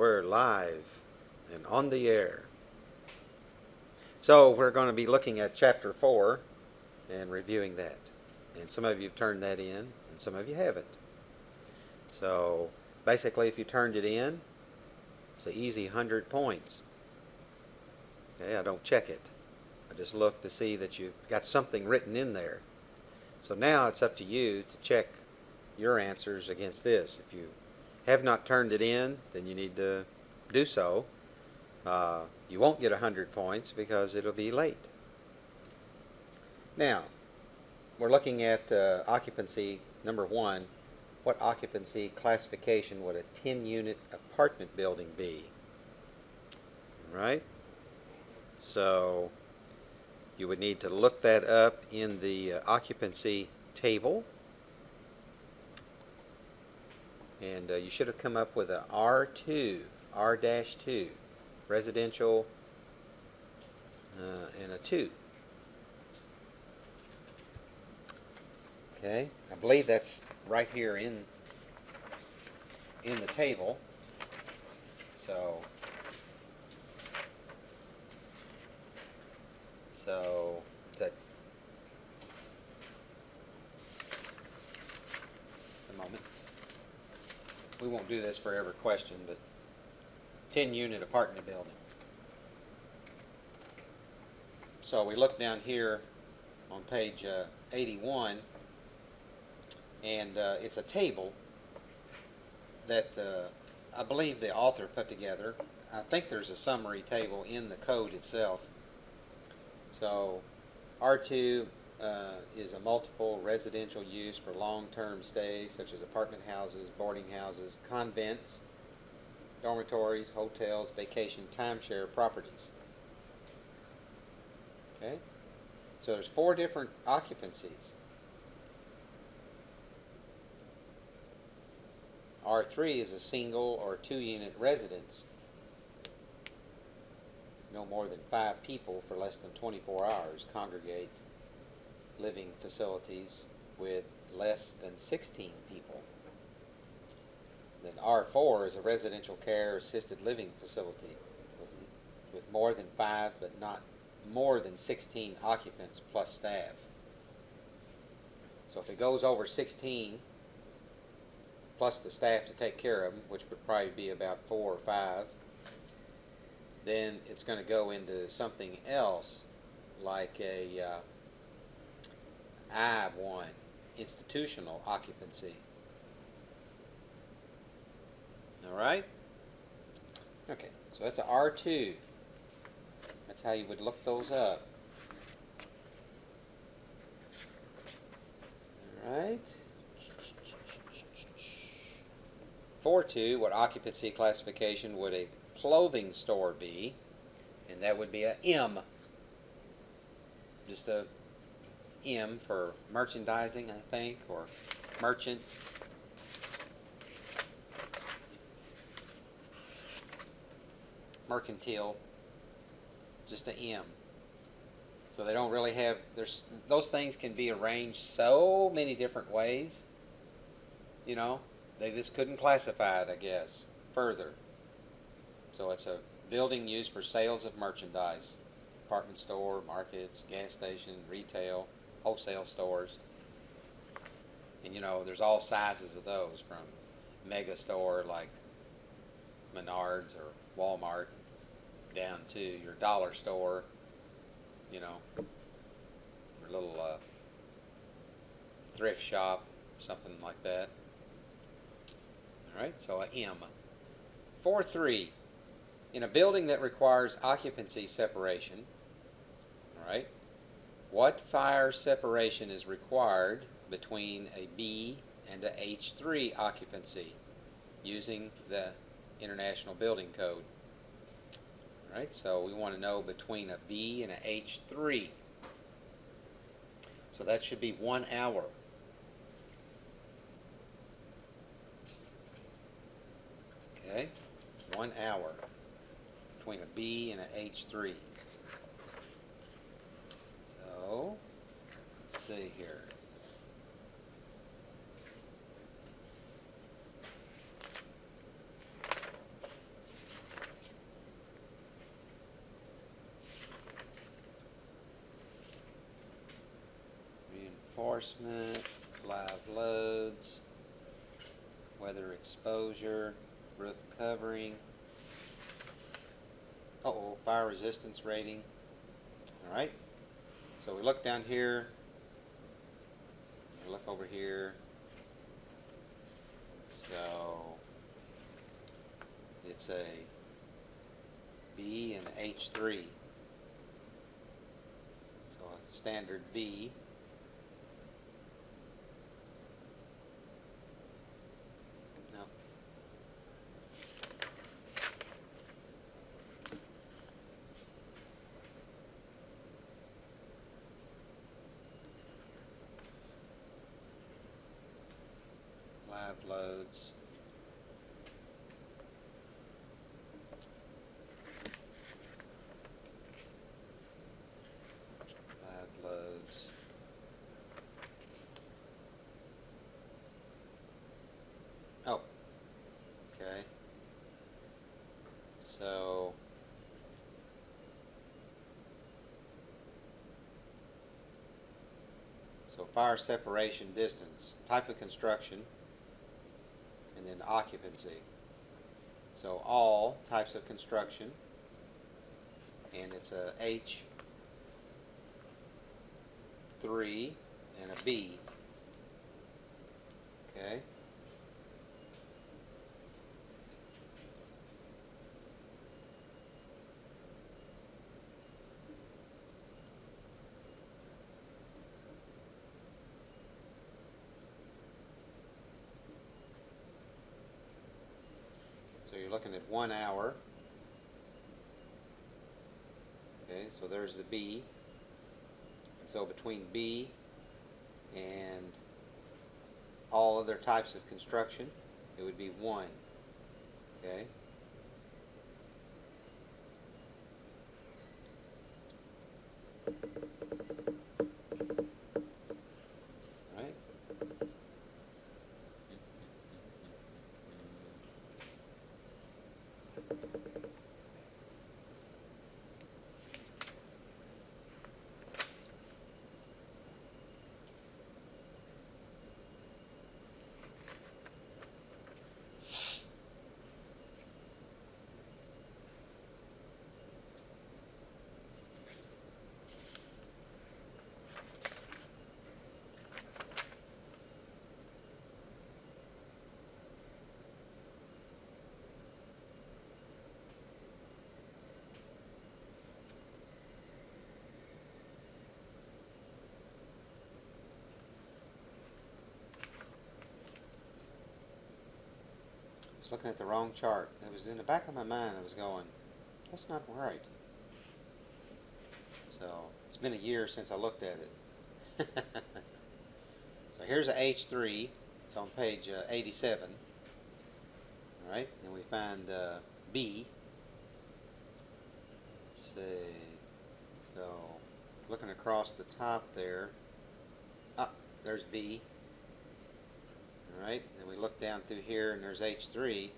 we're live and on the air. So we're going to be looking at Chapter 4 and reviewing that. And some of you have turned that in, and some of you haven't. So basically, if you turned it in, it's an easy 100 points. Okay, I don't check it. I just look to see that you've got something written in there. So now it's up to you to check your answers against this. If you have not turned it in, then you need to do so. You won't get 100 points because it'll be late. Now, we're looking at occupancy number 1. What occupancy classification would a 10-unit apartment building be? All right? So you would need to look that up in the occupancy table. And you should have come up with a R2, R-2, residential, and a 2. Okay, I believe that's right here in the table. So it's a moment. We won't do this for every question, but 10-unit apartment building. So we look down here on page 81, and it's a table that I believe the author put together. I think there's a summary table in the code itself. So R2 is a multiple residential use for long-term stays, such as apartment houses, boarding houses, convents, dormitories, hotels, vacation, timeshare properties. Okay? So there's 4 different occupancies. R3 is a single or 2-unit residence. No more than 5 people for less than 24 hours congregate living facilities with less than 16 people. Then R4 is a residential care assisted living facility with more than 5 but not more than 16 occupants plus staff. So if it goes over 16 plus the staff to take care of them, which would probably be about 4 or 5, then it's going to go into something else like a I-1, institutional occupancy. All right? Okay, so that's a R2. That's how you would look those up. All right? 4.2, what occupancy classification would a clothing store be? And that would be a M. Just a M for merchandising, I think, or merchant. Mercantile. Just a M. So they don't really have, those things can be arranged so many different ways. You know, they just couldn't classify it, I guess, further. So it's a building used for sales of merchandise. Department store, markets, gas station, retail, wholesale stores. And you know, there's all sizes of those, from mega store like Menards or Walmart down to your dollar store, you know, your little thrift shop, something like that. All right, so a M. 4.3, in a building that requires occupancy separation, all right, what fire separation is required between a B and a H3 occupancy using the International Building Code? All right, so we want to know between a B and a H3. So that should be 1 hour. Okay, 1 hour between a B and a H3. So, let's see here. reinforcement, live loads, weather exposure, roof covering. Uh-oh, fire resistance rating. Alright, so we look down here, we look over here, so it's a B and H3. So a standard B. No. Live loads. Live loads. Oh, okay. So fire separation distance, type of construction, and then occupancy. So all types of construction, and it's a H3 and a B. Okay. So you're looking at 1 hour. Okay, so there's the B. And so between B and all other types of construction, it would be 1. Okay. Right. I was looking at the wrong chart. It was in the back of my mind. I was going, that's not right. So it's been a year since I looked at it. So here's a H3. It's on page 87. All right, and we find B. Let's see. So looking across the top there. Ah, there's B. All right, and we look down through here, and there's H3. It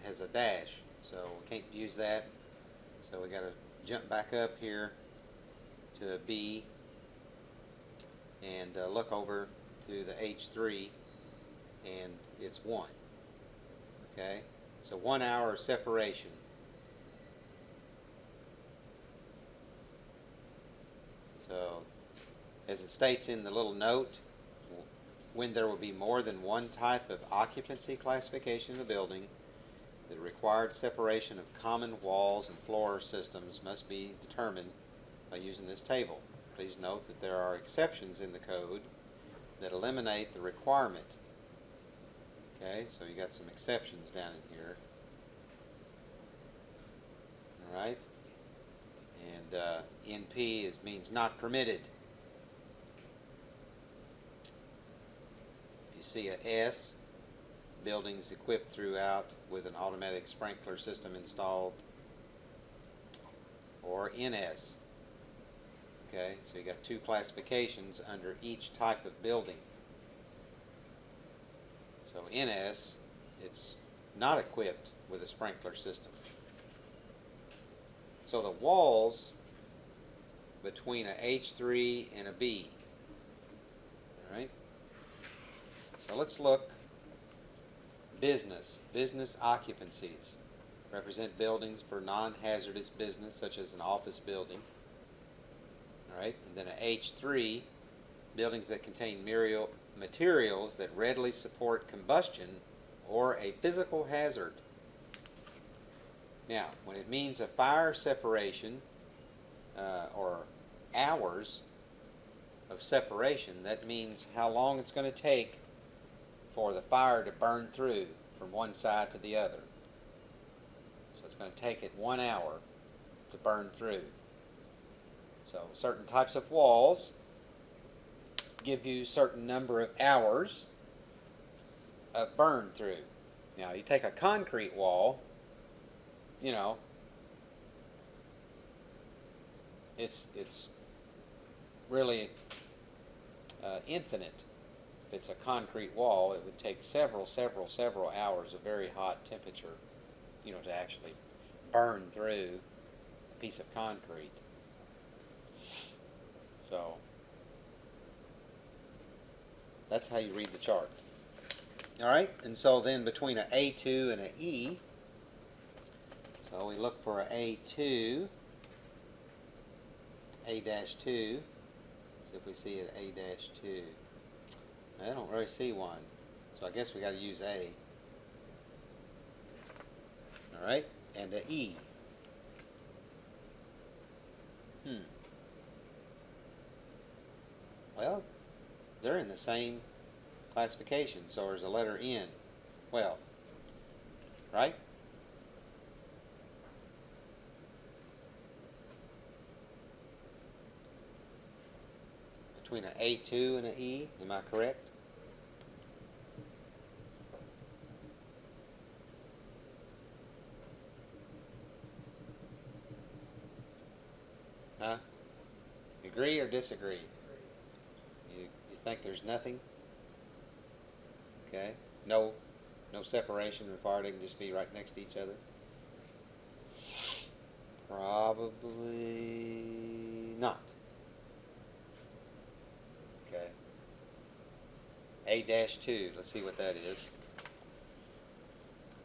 has a dash, so we can't use that. So we got to jump back up here to a B and look over to the H3, and it's 1. Okay, so 1 hour separation. So as it states in the little note, when there will be more than one type of occupancy classification of the building, the required separation of common walls and floor systems must be determined by using this table. Please note that there are exceptions in the code that eliminate the requirement. Okay, so you got some exceptions down in here. All right, and NP means not permitted. You see a S, buildings equipped throughout with an automatic sprinkler system installed, or NS. Okay, so you got 2 classifications under each type of building. So NS, it's not equipped with a sprinkler system. So the walls between a H3 and a B, All right. So let's look. Business occupancies represent buildings for non-hazardous business, such as an office building. All right. And then an H3, buildings that contain materials that readily support combustion or a physical hazard. Now, when it means a fire separation or hours of separation, that means how long it's going to take for the fire to burn through from one side to the other. So it's going to take it 1 hour to burn through. So certain types of walls give you a certain number of hours of burn through. Now you take a concrete wall, you know, it's really infinite. If it's a concrete wall, it would take several hours of very hot temperature, you know, to actually burn through a piece of concrete. So that's how you read the chart. All right, and so then between an A2 and an E, so we look for an A2, A-2, see if we see an A-2. I don't really see one, so I guess we got to use A. All right, and an E. Well, they're in the same classification, so there's a letter N. Well, right? Between an A2 and an E, am I correct? Huh? Agree or disagree? You think there's nothing? Okay. No separation required. They can just be right next to each other. Probably not. Okay. A-2. Let's see what that is.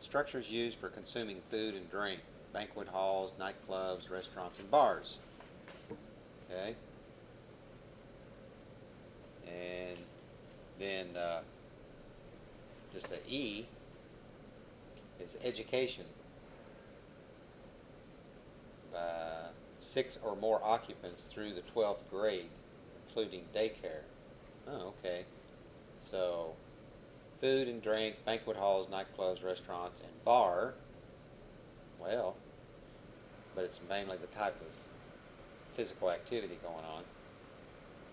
Structures used for consuming food and drink. Banquet halls, nightclubs, restaurants, and bars. Okay. And then just an E is education. 6 or more occupants through the 12th grade, including daycare. Oh, okay. So, food and drink, banquet halls, nightclubs, restaurants, and bar. Well, but it's mainly the type of physical activity going on.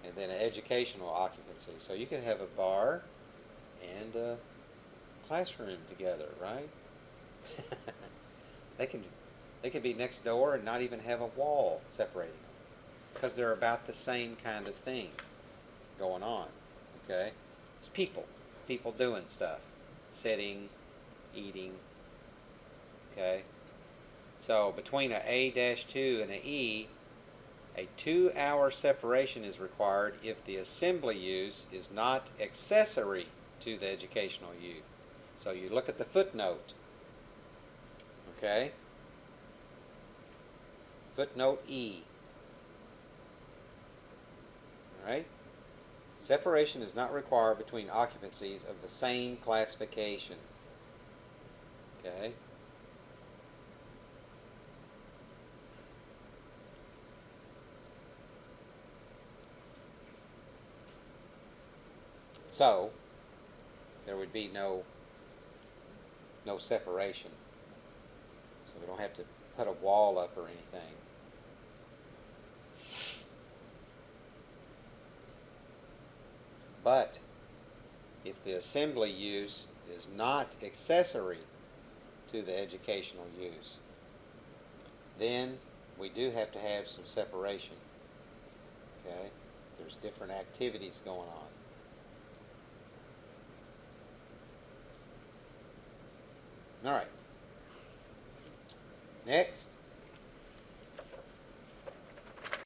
And then an educational occupancy. So you can have a bar and a classroom together, right? They can be next door and not even have a wall separating them, because they're about the same kind of thing going on. Okay, it's people doing stuff, sitting, eating. Okay, so between an A-2 and an E, a 2-hour separation is required if the assembly use is not accessory to the educational use. So you look at the footnote. Okay? Footnote E. Alright? Separation is not required between occupancies of the same classification. Okay? So, there would be no separation. So we don't have to put a wall up or anything. But if the assembly use is not accessory to the educational use, then we do have to have some separation. Okay? There's different activities going on. All right. Next.